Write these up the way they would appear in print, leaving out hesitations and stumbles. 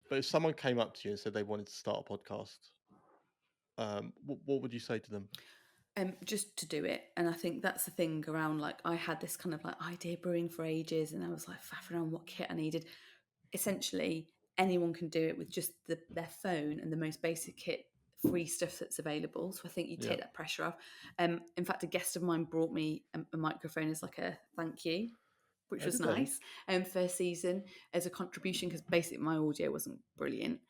But if someone came up to you and said they wanted to start a podcast, what would you say to them? Just to do it. And I think that's the thing around, like, I had this kind of like idea brewing for ages, and I was like faffing around what kit I needed. Essentially, anyone can do it with just their phone and the most basic kit, free stuff that's available. So I think you Yeah. take that pressure off. In fact, a guest of mine brought me a microphone as like a thank you, which Oh, was did they? nice. First season as a contribution, because basically my audio wasn't brilliant.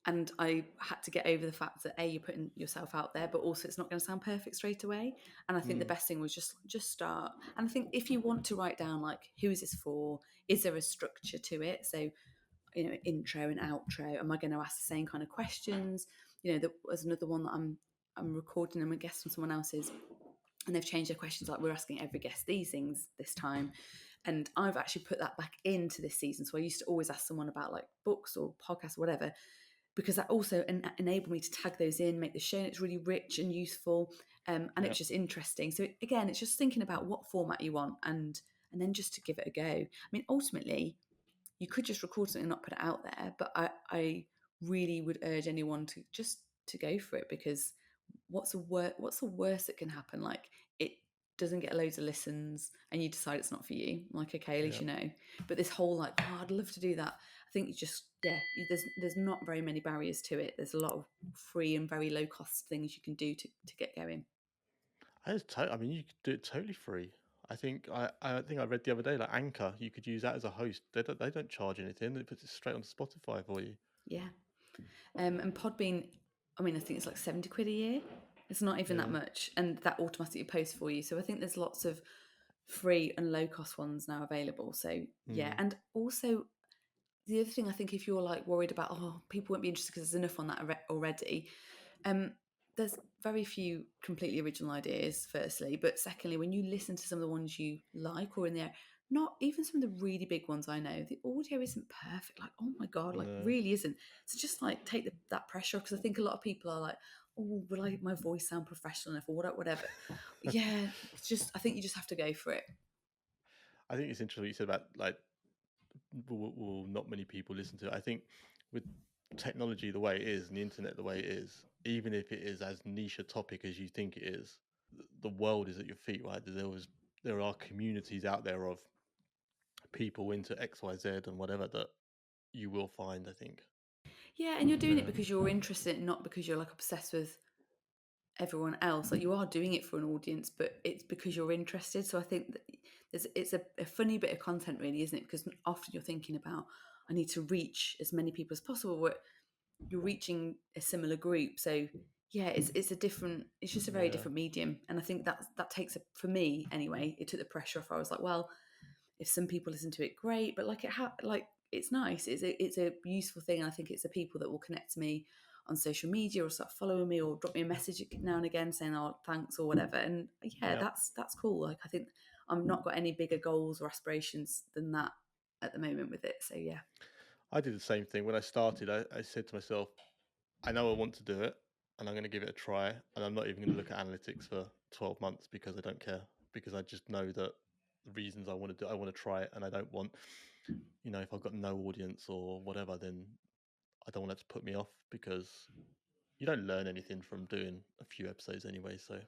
And I had to get over the fact that you're putting yourself out there, but also it's not going to sound perfect straight away. And I think the Mm. best thing was just start. And I think if you want to write down, like, who is this for? Is there a structure to it? So, intro and outro. Am I going to ask the same kind of questions? There was another one that I'm recording and a guest from someone else's, and they've changed their questions. Like, we're asking every guest these things this time, and I've actually put that back into this season. So I used to always ask someone about like books or podcasts or whatever, because that also enabled me to tag those in, make the show notes really rich and useful, and Yeah. it's just interesting. So again, it's just thinking about what format you want, and then just to give it a go. I mean, ultimately, you could just record something and not put it out there, but I really would urge anyone to just to go for it, because what's the worst that can happen? Like, it doesn't get loads of listens and you decide it's not for you. Like, okay, at least Yeah. you know. But this whole like, oh, I'd love to do that. I think you just, yeah, there's not very many barriers to it. There's a lot of free and very low cost things you can do to get going. I mean, you could do it totally free. I think I read the other day, like Anchor, you could use that as a host. They don't charge anything. They put it straight on Spotify for you. Yeah. And Podbean, I mean, I think it's like 70 quid a year. It's not even that Yeah. much, and that automatically posts for you. So I think there's lots of free and low cost ones now available. So yeah, Mm. and also the other thing, I think, if you're like worried about, oh, people won't be interested because there's enough on that already, um, there's very few completely original ideas, firstly. But secondly, when you listen to some of the ones you like or in there, not even some of the really big ones I know, the audio isn't perfect. Like, oh my God, like, No. really isn't. So just like take that pressure off, because I think a lot of people are like, oh, will my voice sound professional enough or whatever. Yeah, it's just, I think you just have to go for it. I think it's interesting what you said about like will not many people listen to it. I think with technology the way it is and the internet the way it is, even if it is as niche a topic as you think it is, the world is at your feet, right? There are communities out there of people into XYZ and whatever that you will find, I think. Yeah, and you're doing it Yeah. because you're interested, not because you're like obsessed with everyone else. Like, you are doing it for an audience, but it's because you're interested. So I think that it's a funny bit of content, really, isn't it? Because often you're thinking about, I need to reach as many people as possible, but you're reaching a similar group. So yeah, it's just a very Yeah. different medium. And I think that takes it, for me anyway, it took the pressure off. I was like, well, if some people listen to it, great, but like, it's nice. It's a useful thing. And I think it's the people that will connect to me on social media or start following me or drop me a message now and again saying, oh, thanks or whatever. And yeah, Yeah. that's cool. Like, I think I'm not got any bigger goals or aspirations than that at the moment with it. So yeah. I did the same thing. When I started, I said to myself, I know I want to do it and I'm going to give it a try. And I'm not even going to look at analytics for 12 months because I don't care. Because I just know that the reasons I want to do, I want to try it and I don't want, if I've got no audience or whatever, then I don't want that to put me off because you don't learn anything from doing a few episodes anyway. So,